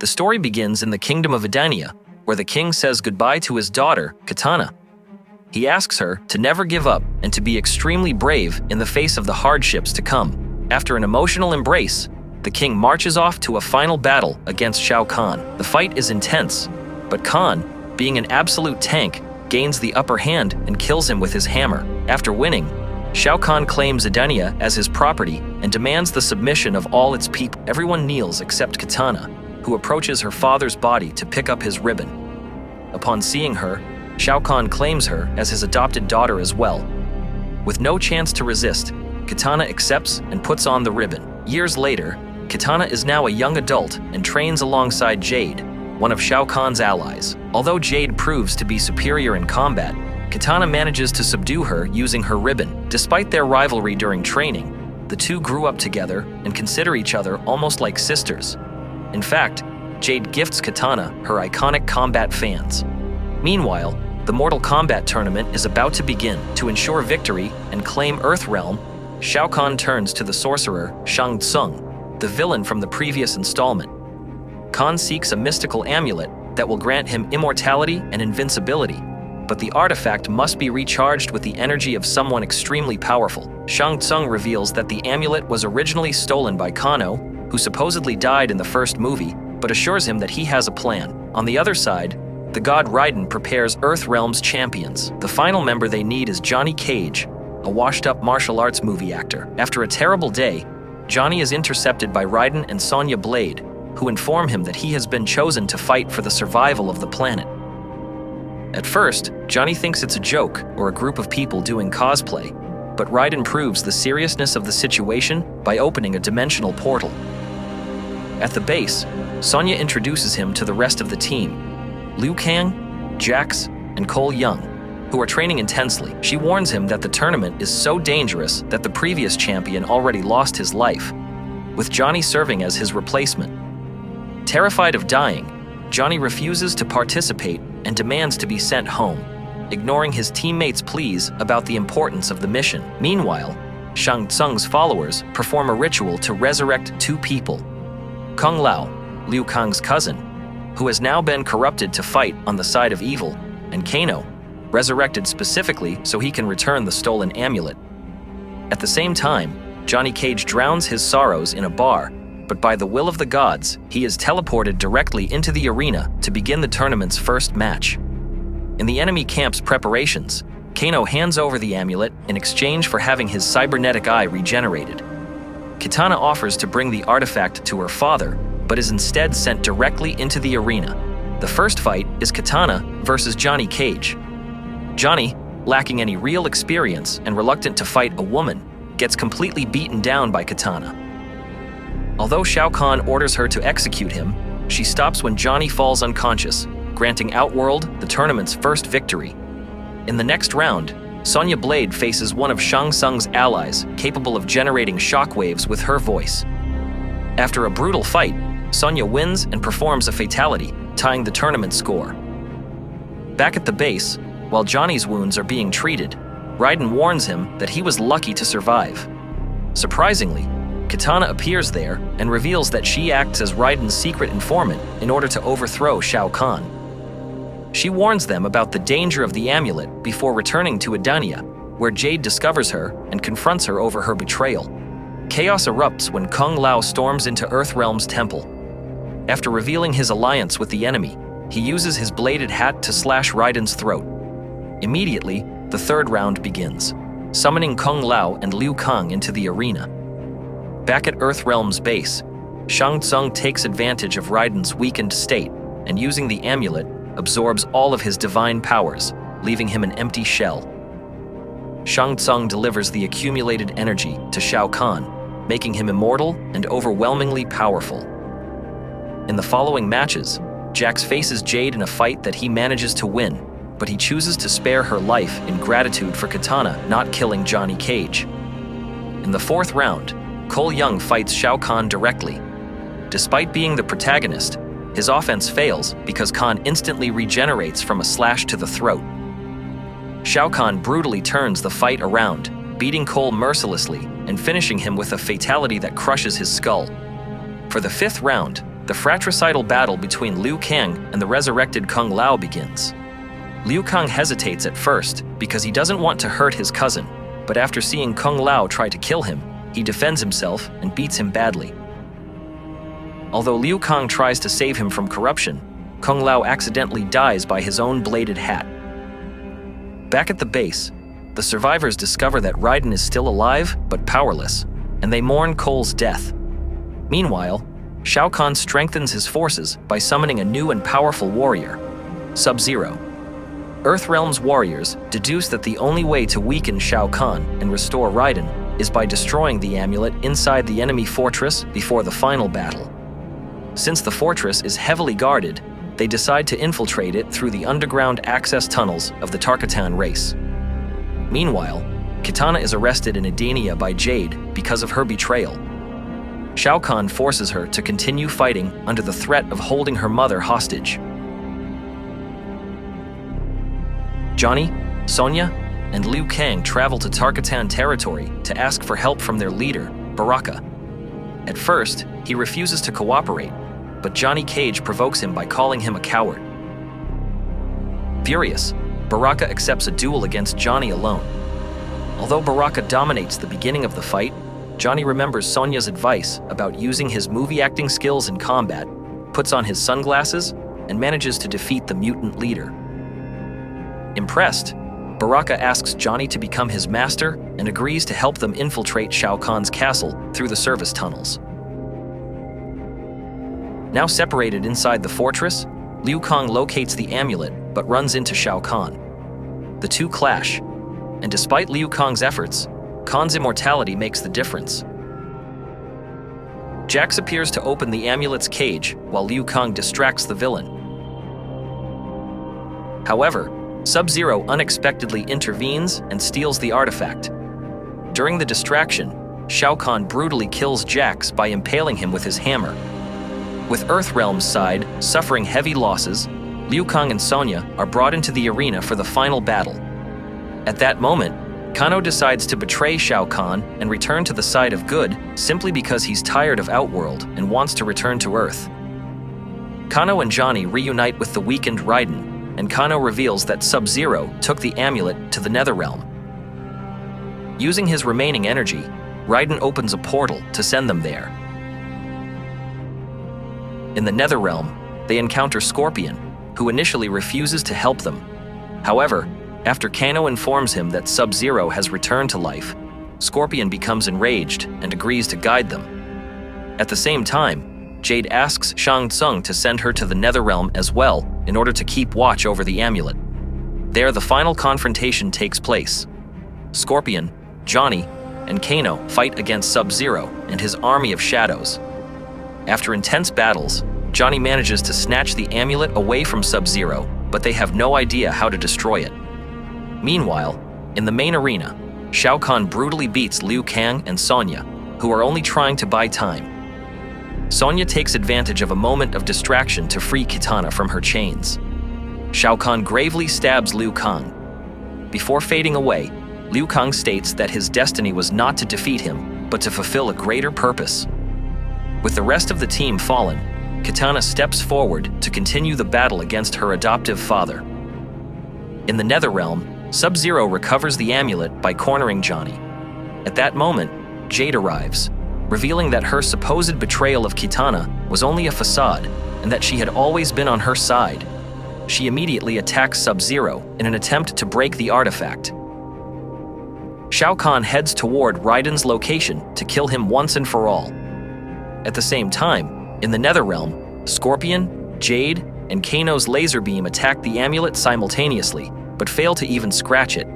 The story begins in the kingdom of Adania, where the king says goodbye to his daughter, Kitana. He asks her to never give up and to be extremely brave in the face of the hardships to come. After an emotional embrace, the king marches off to a final battle against Shao Kahn. The fight is intense, but Kahn, being an absolute tank, gains the upper hand and kills him with his hammer. After winning, Shao Kahn claims Adania as his property and demands the submission of all its people. Everyone kneels except Kitana, who approaches her father's body to pick up his ribbon. Upon seeing her, Shao Kahn claims her as his adopted daughter as well. With no chance to resist, Kitana accepts and puts on the ribbon. Years later, Kitana is now a young adult and trains alongside Jade, one of Shao Kahn's allies. Although Jade proves to be superior in combat, Kitana manages to subdue her using her ribbon. Despite their rivalry during training, the two grew up together and consider each other almost like sisters. In fact, Jade gifts Kitana her iconic combat fans. Meanwhile, the Mortal Kombat tournament is about to begin. To ensure victory and claim Earthrealm, Shao Kahn turns to the sorcerer Shang Tsung, the villain from the previous installment. Kahn seeks a mystical amulet that will grant him immortality and invincibility, but the artifact must be recharged with the energy of someone extremely powerful. Shang Tsung reveals that the amulet was originally stolen by Kano, who supposedly died in the first movie, but assures him that he has a plan. On the other side, the god Raiden prepares Earthrealm's champions. The final member they need is Johnny Cage, a washed-up martial arts movie actor. After a terrible day, Johnny is intercepted by Raiden and Sonya Blade, who inform him that he has been chosen to fight for the survival of the planet. At first, Johnny thinks it's a joke or a group of people doing cosplay, but Raiden proves the seriousness of the situation by opening a dimensional portal. At the base, Sonya introduces him to the rest of the team, Liu Kang, Jax, and Cole Young, who are training intensely. She warns him that the tournament is so dangerous that the previous champion already lost his life, with Johnny serving as his replacement. Terrified of dying, Johnny refuses to participate and demands to be sent home, ignoring his teammates' pleas about the importance of the mission. Meanwhile, Shang Tsung's followers perform a ritual to resurrect two people: Kung Lao, Liu Kang's cousin, who has now been corrupted to fight on the side of evil, and Kano, resurrected specifically so he can return the stolen amulet. At the same time, Johnny Cage drowns his sorrows in a bar, but by the will of the gods, he is teleported directly into the arena to begin the tournament's first match. In the enemy camp's preparations, Kano hands over the amulet in exchange for having his cybernetic eye regenerated. Kitana offers to bring the artifact to her father, but is instead sent directly into the arena. The first fight is Kitana versus Johnny Cage. Johnny, lacking any real experience and reluctant to fight a woman, gets completely beaten down by Kitana. Although Shao Kahn orders her to execute him, she stops when Johnny falls unconscious, granting Outworld the tournament's first victory. In the next round, Sonya Blade faces one of Shang Tsung's allies, capable of generating shockwaves with her voice. After a brutal fight, Sonya wins and performs a fatality, tying the tournament score. Back at the base, while Johnny's wounds are being treated, Raiden warns him that he was lucky to survive. Surprisingly, Kitana appears there and reveals that she acts as Raiden's secret informant in order to overthrow Shao Kahn. She warns them about the danger of the amulet before returning to Adania, where Jade discovers her and confronts her over her betrayal. Chaos erupts when Kung Lao storms into Earthrealm's temple. After revealing his alliance with the enemy, he uses his bladed hat to slash Raiden's throat. Immediately, the third round begins, summoning Kung Lao and Liu Kang into the arena. Back at Earthrealm's base, Shang Tsung takes advantage of Raiden's weakened state and, using the amulet, absorbs all of his divine powers, leaving him an empty shell. Shang Tsung delivers the accumulated energy to Shao Kahn, making him immortal and overwhelmingly powerful. In the following matches, Jax faces Jade in a fight that he manages to win, but he chooses to spare her life in gratitude for Kitana not killing Johnny Cage. In the fourth round, Cole Young fights Shao Kahn directly. Despite being the protagonist, his offense fails because Kahn instantly regenerates from a slash to the throat. Shao Kahn brutally turns the fight around, beating Cole mercilessly and finishing him with a fatality that crushes his skull. For the fifth round, the fratricidal battle between Liu Kang and the resurrected Kung Lao begins. Liu Kang hesitates at first because he doesn't want to hurt his cousin, but after seeing Kung Lao try to kill him, he defends himself and beats him badly. Although Liu Kang tries to save him from corruption, Kung Lao accidentally dies by his own bladed hat. Back at the base, the survivors discover that Raiden is still alive but powerless, and they mourn Cole's death. Meanwhile, Shao Kahn strengthens his forces by summoning a new and powerful warrior, Sub-Zero. Earthrealm's warriors deduce that the only way to weaken Shao Kahn and restore Raiden is by destroying the amulet inside the enemy fortress before the final battle. Since the fortress is heavily guarded, they decide to infiltrate it through the underground access tunnels of the Tarkatan race. Meanwhile, Kitana is arrested in Adania by Jade because of her betrayal. Shao Kahn forces her to continue fighting under the threat of holding her mother hostage. Johnny, Sonya, and Liu Kang travel to Tarkatan territory to ask for help from their leader, Baraka. At first, he refuses to cooperate, but Johnny Cage provokes him by calling him a coward. Furious, Baraka accepts a duel against Johnny alone. Although Baraka dominates the beginning of the fight, Johnny remembers Sonya's advice about using his movie acting skills in combat, puts on his sunglasses, and manages to defeat the mutant leader. Impressed, Baraka asks Johnny to become his master and agrees to help them infiltrate Shao Kahn's castle through the service tunnels. Now separated inside the fortress, Liu Kang locates the amulet but runs into Shao Kahn. The two clash, and despite Liu Kang's efforts, Kahn's immortality makes the difference. Jax appears to open the amulet's cage while Liu Kang distracts the villain. However, Sub-Zero unexpectedly intervenes and steals the artifact. During the distraction, Shao Kahn brutally kills Jax by impaling him with his hammer. With Earthrealm's side suffering heavy losses, Liu Kang and Sonya are brought into the arena for the final battle. At that moment, Kano decides to betray Shao Kahn and return to the side of good simply because he's tired of Outworld and wants to return to Earth. Kano and Johnny reunite with the weakened Raiden, and Kano reveals that Sub-Zero took the amulet to the Netherrealm. Using his remaining energy, Raiden opens a portal to send them there. In the Netherrealm, they encounter Scorpion, who initially refuses to help them. However, after Kano informs him that Sub-Zero has returned to life, Scorpion becomes enraged and agrees to guide them. At the same time, Jade asks Shang Tsung to send her to the Netherrealm as well in order to keep watch over the amulet. There, the final confrontation takes place. Scorpion, Johnny, and Kano fight against Sub-Zero and his army of shadows. After intense battles, Johnny manages to snatch the amulet away from Sub-Zero, but they have no idea how to destroy it. Meanwhile, in the main arena, Shao Kahn brutally beats Liu Kang and Sonya, who are only trying to buy time. Sonya takes advantage of a moment of distraction to free Kitana from her chains. Shao Kahn gravely stabs Liu Kang. Before fading away, Liu Kang states that his destiny was not to defeat him, but to fulfill a greater purpose. With the rest of the team fallen, Kitana steps forward to continue the battle against her adoptive father. In the Netherrealm, Sub-Zero recovers the amulet by cornering Johnny. At that moment, Jade arrives, revealing that her supposed betrayal of Kitana was only a facade and that she had always been on her side. She immediately attacks Sub-Zero in an attempt to break the artifact. Shao Kahn heads toward Raiden's location to kill him once and for all. At the same time, in the Netherrealm, Scorpion, Jade, and Kano's laser beam attack the amulet simultaneously, but fail to even scratch it.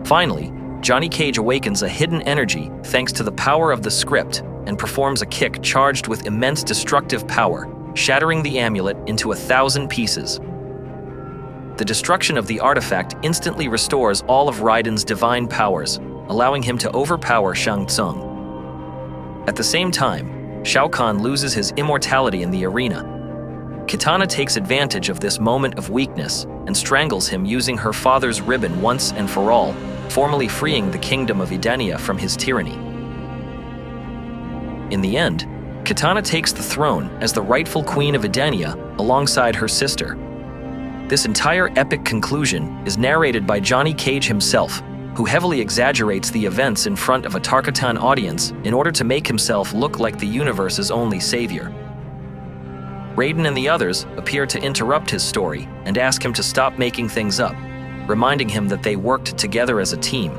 Finally, Johnny Cage awakens a hidden energy thanks to the power of the script and performs a kick charged with immense destructive power, shattering the amulet into 1,000 pieces. The destruction of the artifact instantly restores all of Raiden's divine powers, allowing him to overpower Shang Tsung. At the same time, Shao Kahn loses his immortality in the arena. Kitana takes advantage of this moment of weakness and strangles him using her father's ribbon once and for all, formally freeing the kingdom of Adania from his tyranny. In the end, Kitana takes the throne as the rightful queen of Adania alongside her sister. This entire epic conclusion is narrated by Johnny Cage himself, who heavily exaggerates the events in front of a Tarkatan audience in order to make himself look like the universe's only savior. Raiden and the others appear to interrupt his story and ask him to stop making things up, reminding him that they worked together as a team.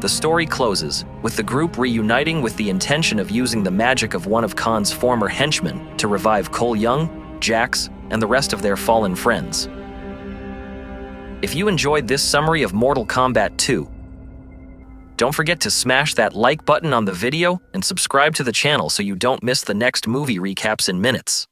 The story closes with the group reuniting with the intention of using the magic of one of Khan's former henchmen to revive Cole Young, Jax, and the rest of their fallen friends. If you enjoyed this summary of Mortal Kombat 2, don't forget to smash that like button on the video and subscribe to the channel so you don't miss the next movie recaps in minutes.